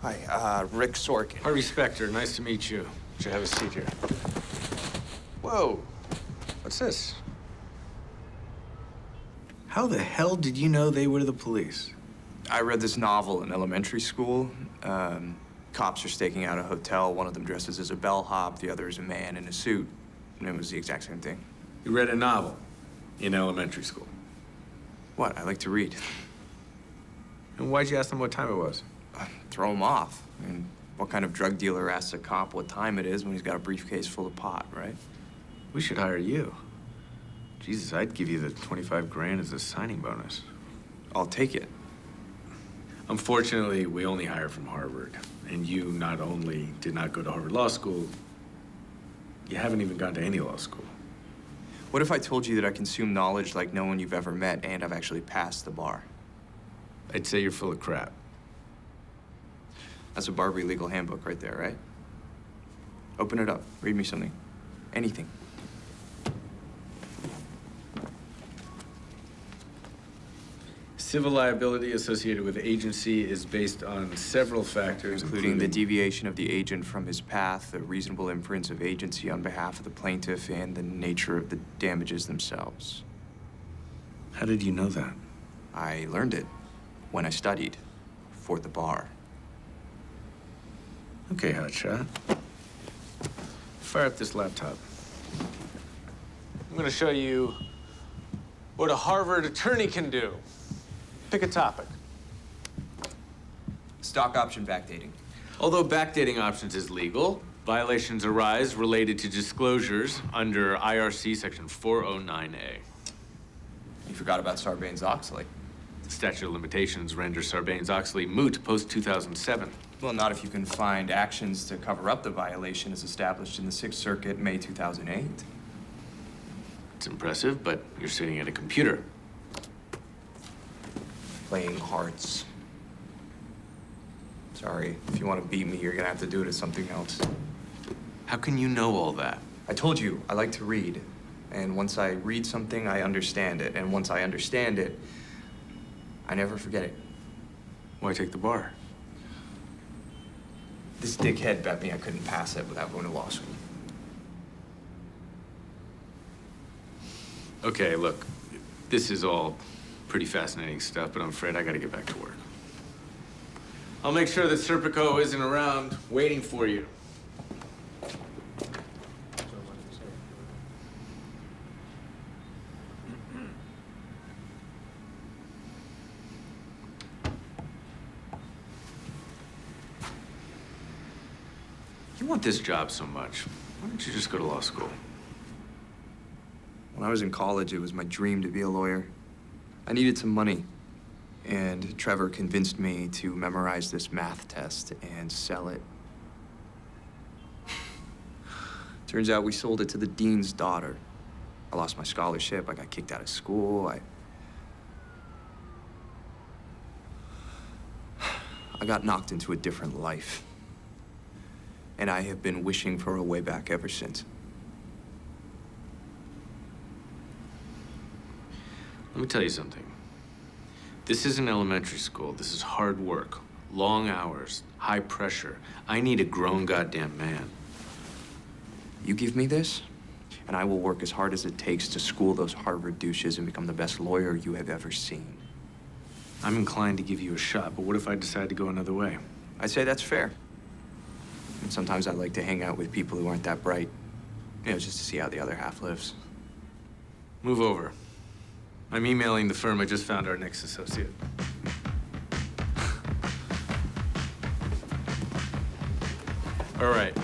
Hi, Rick Sorkin. Harvey Specter, nice to meet you. Should have a seat here. Whoa, what's this? How the hell did you know they were the police? I read this novel in elementary school. Cops are staking out a hotel. One of them dresses as a bellhop, the other is a man in a suit. And it was the exact same thing. You read a novel in elementary school. What? I like to read. And why'd you ask them what time it was? Throw him off. I mean, what kind of drug dealer asks a cop what time it is when he's got a briefcase full of pot, right? We should hire you. Jesus, I'd give you the 25 grand as a signing bonus. I'll take it. Unfortunately, we only hire from Harvard. And you not only did not go to Harvard Law School, you haven't even gone to any law school. What if I told you that I consume knowledge like no one you've ever met and I've actually passed the bar? I'd say you're full of crap. That's a Barbary legal handbook right there, right? Open it up. Read me something. Anything. Civil liability associated with agency is based on several factors, including the deviation of the agent from his path, the reasonable inference of agency on behalf of the plaintiff, and the nature of the damages themselves. How did you know that? I learned it when I studied for the bar. Okay, hotshot. Fire up this laptop. I'm gonna show you what a Harvard attorney can do. Pick a topic. Stock option backdating. Although backdating options is legal, violations arise related to disclosures under IRC Section 409A. You forgot about Sarbanes-Oxley. The statute of limitations renders Sarbanes-Oxley moot post-2007. Well, not if you can find actions to cover up the violation as established in the Sixth Circuit, May 2008. It's impressive, but you're sitting at a computer. Playing hearts. Sorry, if you want to beat me, you're gonna have to do it as something else. How can you know all that? I told you, I like to read. And once I read something, I understand it. And once I understand it, I never forget it. Why take the bar? This dickhead bet me I couldn't pass it without going to law school. Okay, look, this is all pretty fascinating stuff, but I'm afraid I gotta get back to work. I'll make sure that Serpico isn't around waiting for you. You want this job so much. Why don't you just go to law school? When I was in college, it was my dream to be a lawyer. I needed some money, and Trevor convinced me to memorize this math test and sell it. Turns out we sold it to the dean's daughter. I lost my scholarship, I got kicked out of school, I got knocked into a different life. And I have been wishing for a way back ever since. Let me tell you something. This isn't elementary school. This is hard work, long hours, high pressure. I need a grown goddamn man. You give me this, and I will work as hard as it takes to school those Harvard douches and become the best lawyer you have ever seen. I'm inclined to give you a shot, but what if I decide to go another way? I'd say that's fair. And sometimes I like to hang out with people who aren't that bright, you know, just to see how the other half lives. Move over. I'm emailing the firm. I just found our next associate. All right.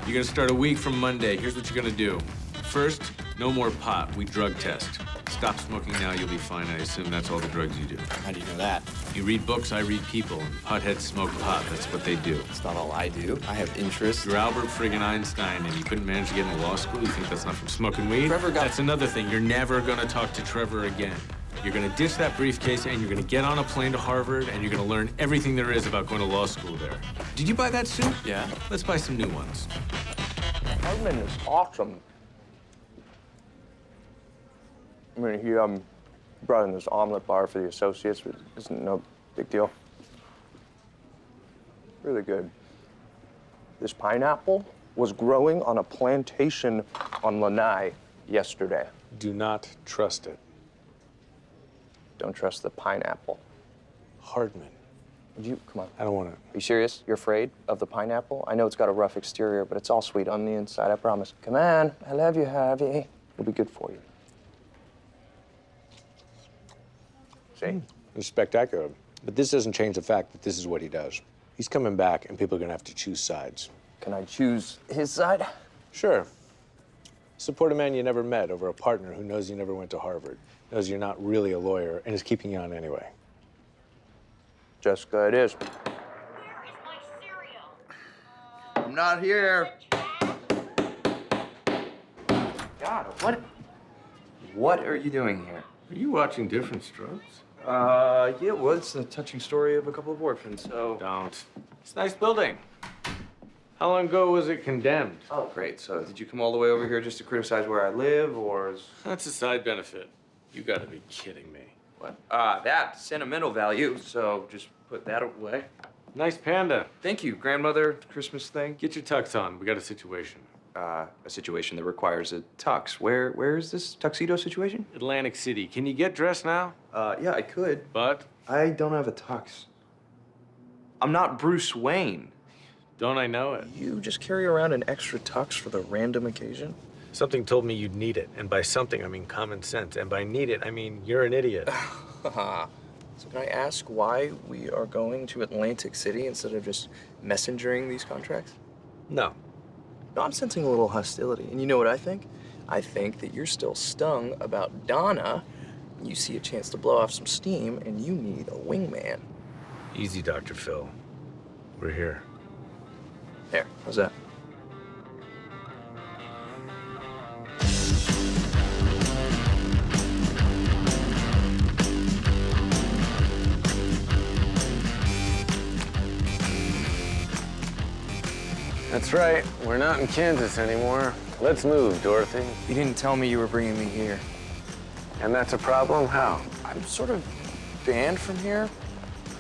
You're gonna start a week from Monday. Here's what you're gonna do. First, no more pot. We drug test. Stop smoking now, you'll be fine. I assume that's all the drugs you do. How do you know that? You read books, I read people. And potheads smoke pot. That's what they do. It's not all I do. I have interests. You're Albert friggin' Einstein, and you couldn't manage to get into law school? You think that's not from smoking weed? Trevor got... That's another thing. You're never gonna talk to Trevor again. You're gonna ditch that briefcase, and you're gonna get on a plane to Harvard, and you're gonna learn everything there is about going to law school there. Did you buy that suit? Yeah. Let's buy some new ones. Hardman is awesome. I mean, he brought in this omelet bar for the associates, but it's no big deal. Really good. This pineapple was growing on a plantation on Lanai yesterday. Do not trust it. Don't trust the pineapple. Hardman. Come on. I don't want to. Are you serious? You're afraid of the pineapple? I know it's got a rough exterior, but it's all sweet on the inside, I promise. Come on, I love you, Harvey. It'll be good for you. See? It's spectacular. But this doesn't change the fact that this is what he does. He's coming back, and people are going to have to choose sides. Can I choose his side? Sure. Support a man you never met over a partner who knows you never went to Harvard, knows you're not really a lawyer, and is keeping you on anyway. Jessica, it is. Where is my cereal? I'm not here. God, what are you doing here? Are you watching Different Strokes? Yeah, well, it's a touching story of a couple of orphans, so... Don't. It's a nice building. How long ago was it condemned? Oh, great. So did you come all the way over here just to criticize where I live, or is... That's a side benefit. You gotta be kidding me. What? That sentimental value, so just put that away. Nice panda. Thank you, grandmother, Christmas thing. Get your tux on. We got a situation. A situation that requires a tux. Where is this tuxedo situation? Atlantic City. Can you get dressed now? Yeah, I could. But? I don't have a tux. I'm not Bruce Wayne. Don't I know it? You just carry around an extra tux for the random occasion? Something told me you'd need it. And by something, I mean common sense. And by need it, I mean you're an idiot. So can I ask why we are going to Atlantic City instead of just messengering these contracts? No. No, I'm sensing a little hostility. And you know what I think? I think that you're still stung about Donna. You see a chance to blow off some steam, and you need a wingman. Easy, Dr. Phil. We're here. There, how's that? That's right. We're not in Kansas anymore. Let's move, Dorothy. You didn't tell me you were bringing me here. And that's a problem? How? I'm sort of banned from here.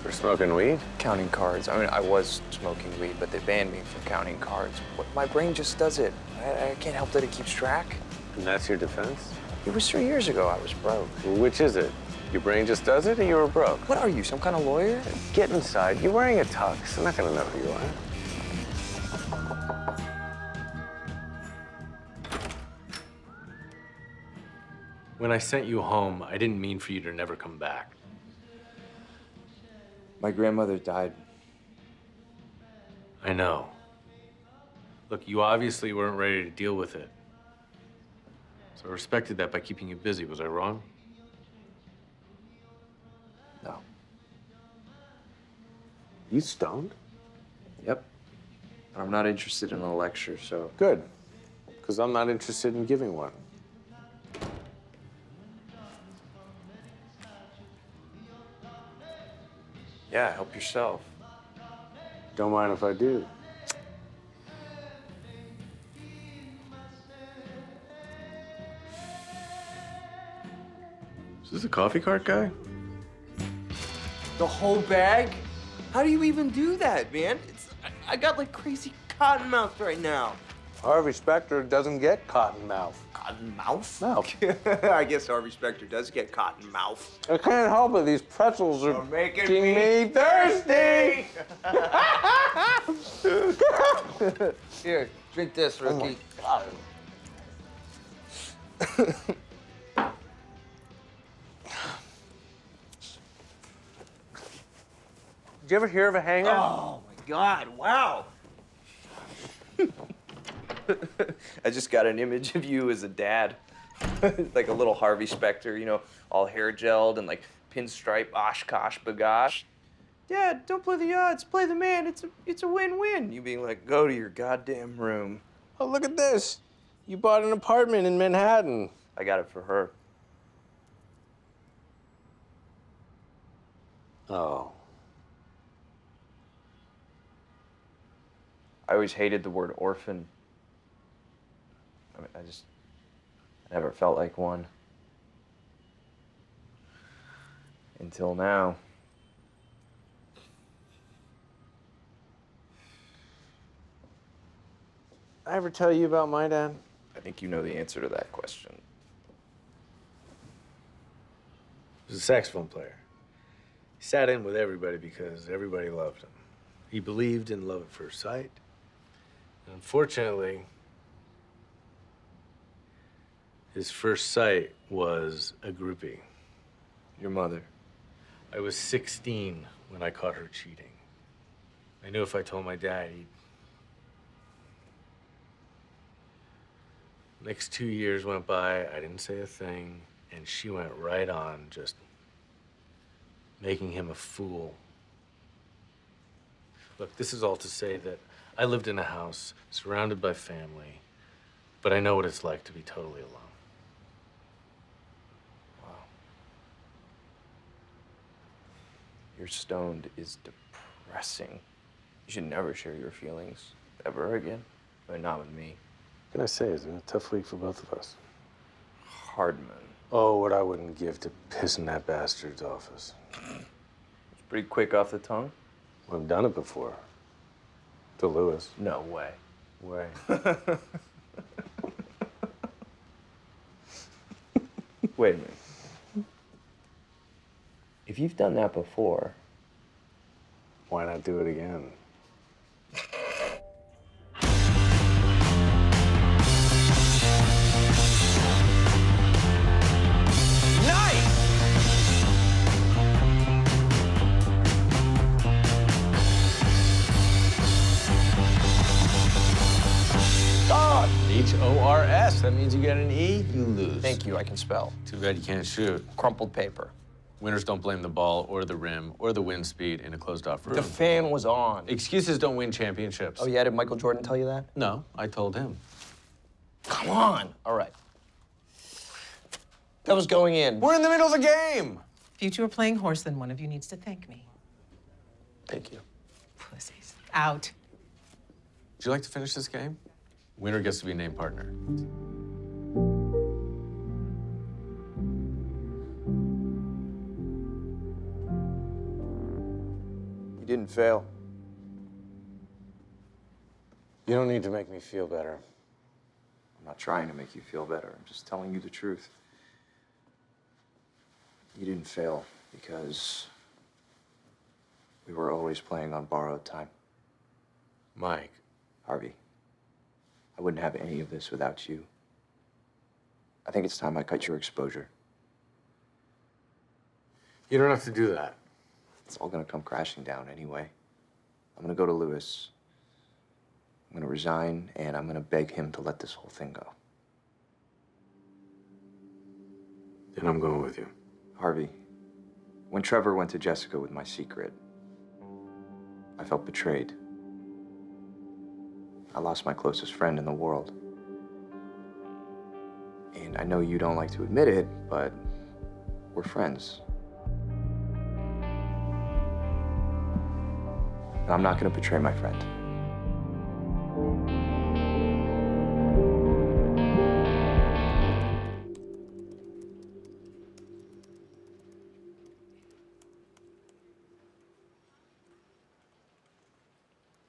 For smoking weed? Counting cards. I mean, I was smoking weed, but they banned me from counting cards. My brain just does it. I can't help that it keeps track. And that's your defense? It was 3 years ago I was broke. Well, which is it? Your brain just does it, or you were broke? What are you, some kind of lawyer? Get inside. You're wearing a tux. I'm not gonna know who you are. When I sent you home, I didn't mean for you to never come back. My grandmother died. I know. Look, you obviously weren't ready to deal with it. So I respected that by keeping you busy. Was I wrong? No. You stoned? Yep. I'm not interested in a lecture, so... Good. Because I'm not interested in giving one. Yeah, help yourself. Don't mind if I do. Is this a coffee cart guy? The whole bag? How do you even do that, man? I got like crazy cotton mouth right now. Harvey Specter doesn't get cotton mouth. Cotton mouth? Mouth. I guess Harvey Specter does get cotton mouth. I can't help it. These pretzels are making me thirsty. Here, drink this, rookie. Oh my God. Did you ever hear of a hanger? Oh my God, wow. I just got an image of you as a dad. Like a little Harvey Specter, you know, all hair gelled and like pinstripe, Oshkosh bagosh. Dad, don't play the odds, play the man. It's a win-win. You being like, go to your goddamn room. Oh, look at this. You bought an apartment in Manhattan. I got it for her. Oh. I always hated the word orphan. I mean, I never felt like one. Until now. I ever tell you about my dad? I think you know the answer to that question. He was a saxophone player. He sat in with everybody because everybody loved him. He believed in love at first sight. And unfortunately, his first sight was a groupie. Your mother. I was 16 when I caught her cheating. I knew if I told my dad, he'd... Next 2 years went by, I didn't say a thing, and she went right on just making him a fool. Look, this is all to say that I lived in a house surrounded by family, but I know what it's like to be totally alone. Wow. Your stoned is depressing. You should never share your feelings ever again, but not with me. What can I say? It's been a tough week for both of us. Hardman. Oh, what I wouldn't give to piss in that bastard's office. It's pretty quick off the tongue. Well, I've done it before. To Lewis. No way. Way. Wait a minute. If you've done that before, Why not do it again? H-O-R-S. That means you get an E, you lose. thank you, I can spell. Too bad you can't shoot. Crumpled paper. Winners don't blame the ball or the rim or the wind speed in a closed-off room. The fan was on. Excuses don't win championships. Oh yeah, did Michael Jordan tell you that? No, I told him. Come on. All right. That was going in. We're in the middle of the game. If you two are playing horse, then one of you needs to thank me. Thank you. Pussies. Out. Would you like to finish this game? Winner gets to be named partner. You didn't fail. You don't need to make me feel better. I'm not trying to make you feel better. I'm just telling you the truth. You didn't fail because we were always playing on borrowed time. Mike. Harvey, I wouldn't have any of this without you. I think it's time I cut your exposure. You don't have to do that. It's all gonna come crashing down anyway. I'm gonna go to Lewis. I'm gonna resign, and I'm gonna beg him to let this whole thing go. Then I'm going with you. Harvey, when Trevor went to Jessica with my secret, I felt betrayed. I lost my closest friend in the world. And I know you don't like to admit it, but we're friends. And I'm not gonna betray my friend.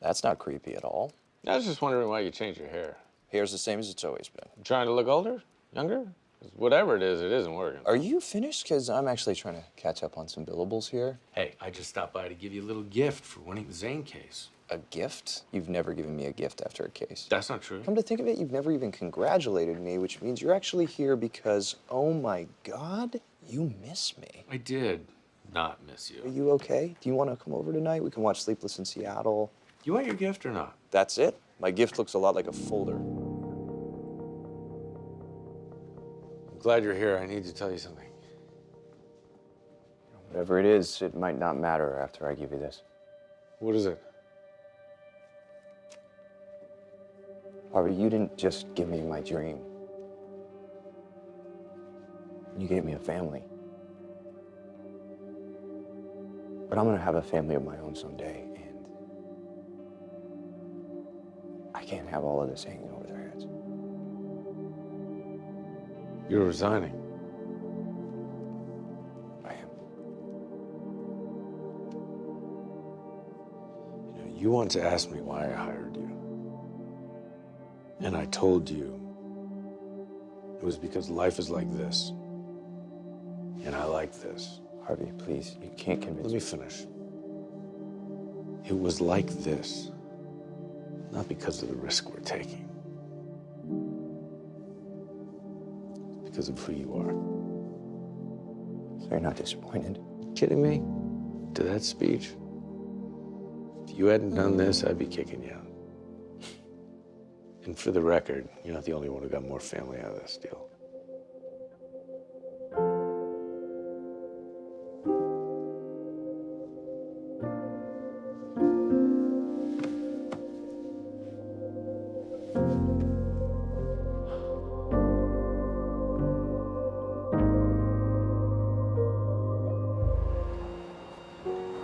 That's not creepy at all. I was just wondering why you changed your hair. Hair's the same as it's always been. You trying to look older? Younger? 'Cause whatever it isn't working. Are you finished? Because I'm actually trying to catch up on some billables here. Hey, I just stopped by to give you a little gift for winning the Zane case. A gift? You've never given me a gift after a case. That's not true. Come to think of it, you've never even congratulated me, which means you're actually here because, oh my God, you miss me. I did not miss Are you. you okay? Do you want to come over tonight? We can watch Sleepless in Seattle. You want your gift or not? That's it? My gift looks a lot like a folder. I'm glad you're here. I need to tell you something. Whatever it is, it might not matter after I give you this. What is it? Harvey, you didn't just give me my dream. You gave me a family. But I'm gonna have a family of my own someday, and I can't have all of this hanging over their heads. You're resigning. I am. You know, you want to ask me why I hired you. And I told you it was because life is like this. And I like this. Harvey, please, you can't convince Let me finish. It was like this, not because of the risk we're taking. It's because of who you are. So you're not disappointed? Kidding me? To that speech? If you hadn't done this, I'd be kicking you out. And for the record, you're not the only one who got more family out of this deal.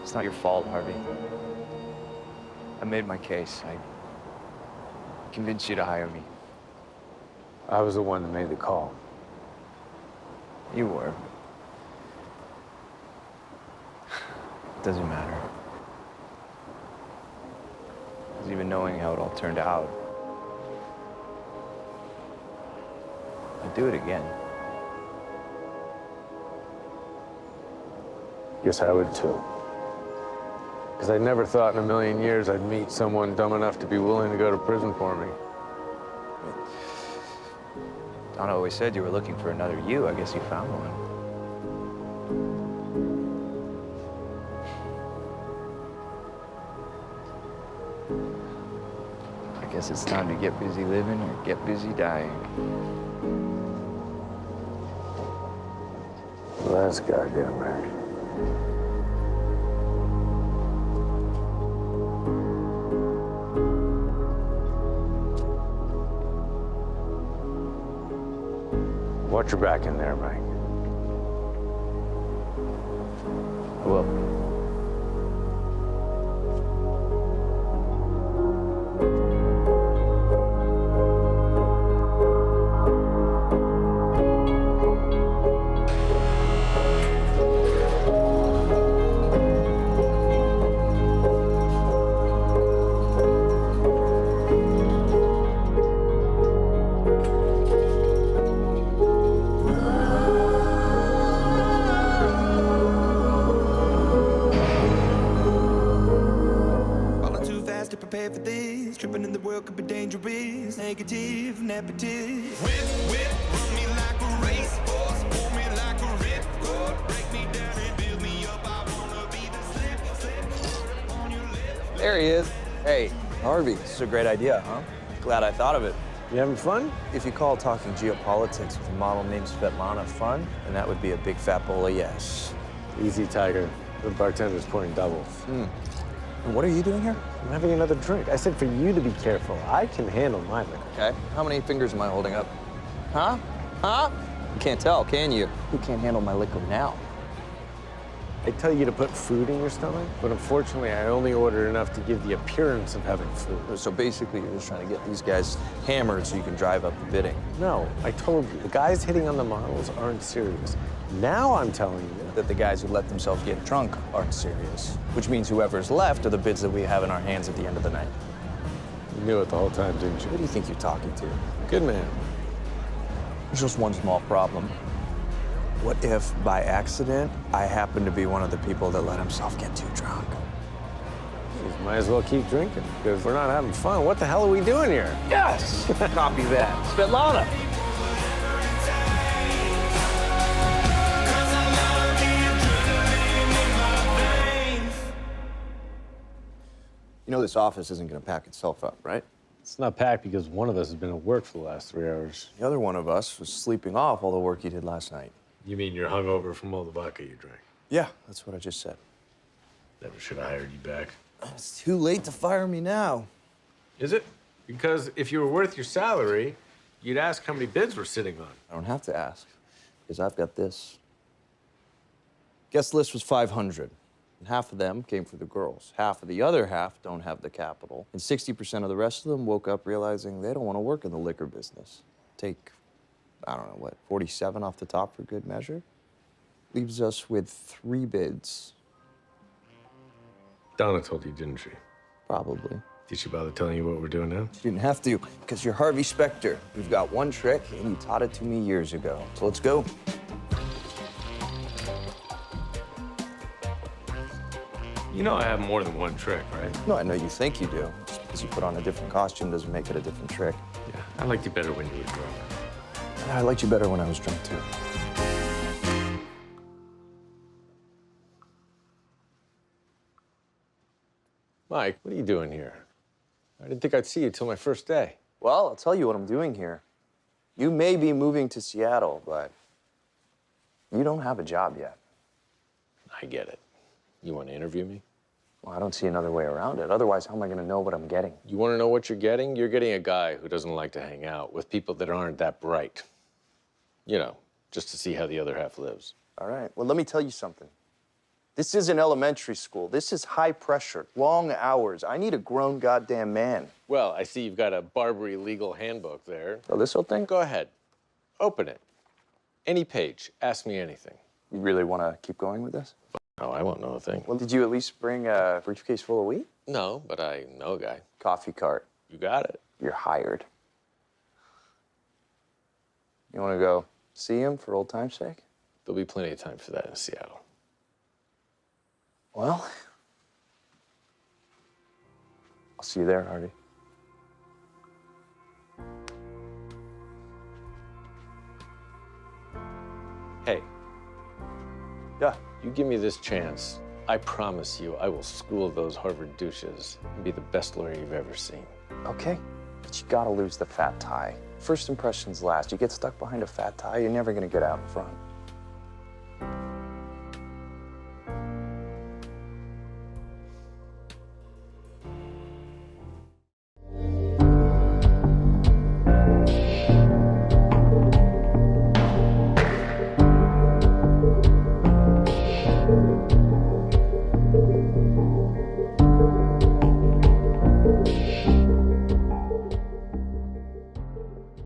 It's not your fault, Harvey. I made my case. I convinced you to hire me. I was the one that made the call. You were. It doesn't matter. Because even knowing how it all turned out, I'd do it again. Guess I would too. Because I never thought in a million years I'd meet someone dumb enough to be willing to go to prison for me. Donna always said you were looking for another you. I guess you found one. I guess it's time to get busy living or get busy dying. Well, that's goddamn right. Watch your back in there, Mike. I will. Prepare for this. Tripping in the world could be dangerous. Negative, nepotist. Whip, run me like a racehorse. Pull me like a ripcord. Break me down and build me up. I wanna be the slip on your lip. There he is. Hey, Harvey, this is a great idea, huh? Glad I thought of it. You having fun? If you call talking geopolitics with a model named Svetlana fun, then that would be a big fat bowl of yes. Easy, Tiger. The bartender's pouring doubles. And what are you doing here? I'm having another drink. I said for you to be careful. I can handle my liquor. Okay. How many fingers am I holding up? Huh? Huh? You can't tell, can you? Who can't handle my liquor now? I tell you to put food in your stomach, but unfortunately, I only ordered enough to give the appearance of having food. So basically, you're just trying to get these guys hammered so you can drive up the bidding. No, I told you, the guys hitting on the models aren't serious. Now I'm telling you That the guys who let themselves get drunk aren't serious, which means whoever's left are the bids that we have in our hands at the end of the night. you knew it the whole time, didn't Who you? do you think you're talking to? Good man. There's just one small problem. What if, by accident, I happen to be one of the people that let himself get too drunk? You might as well keep drinking, because we're not having fun. What the hell are we doing here? Yes! Copy that. Svetlana! You know this office isn't going to pack itself up, right? It's not packed because one of us has been at work for the last 3 hours. The other one of us was sleeping off all the work he did last night. You mean you're hungover from all the vodka you drank? Yeah, that's what I just said. Never should have hired you back. It's too late to fire me now. Is it? Because if you were worth your salary, you'd ask how many bids we're sitting on. I don't have to ask, because I've got this. Guest list was 500. And half of them came for the girls. Half of the other half don't have the capital. And 60% of the rest of them woke up realizing they don't want to work in the liquor business. Take, I don't know, what, 47 off the top for good measure? Leaves us with 3 bids. Donna told you, didn't she? Probably. Did she bother telling you what we're doing now? You didn't have to, because you're Harvey Specter. We've got one trick, and you taught it to me years ago. So let's go. You know I have more than one trick, right? No, I know you think you do. Just because you put on a different costume doesn't make it a different trick. Yeah, I liked you better when you were drunk. I liked you better when I was drunk, too. Mike, what are you doing here? I didn't think I'd see you till my first day. Well, I'll tell you what I'm doing here. You may be moving to Seattle, but you don't have a job yet. I get it. You want to interview me? Well, I don't see another way around it. Otherwise, how am I going to know what I'm getting? You want to know what you're getting? You're getting a guy who doesn't like to hang out with people that aren't that bright. You know, just to see how the other half lives. All right. Well, let me tell you something. This isn't elementary school. This is high pressure, long hours. I need a grown goddamn man. Well, I see you've got a Barbary legal handbook there. Oh, this whole thing? Go ahead. Open it. Any page. Ask me anything. You really want to keep going with this? No, I won't know a thing. Well, did you at least bring a briefcase full of wheat? No, but I know a guy. Coffee cart. You got it. You're hired. You want to go see him for old time's sake? There'll be plenty of time for that in Seattle. Well, I'll see you there, Harvey. Hey, Yeah. you give me this chance, I promise you I will school those Harvard douches and be the best lawyer you've ever seen. Okay, but you gotta lose the fat tie. First impressions last. You get stuck behind a fat tie, you're never gonna get out in front.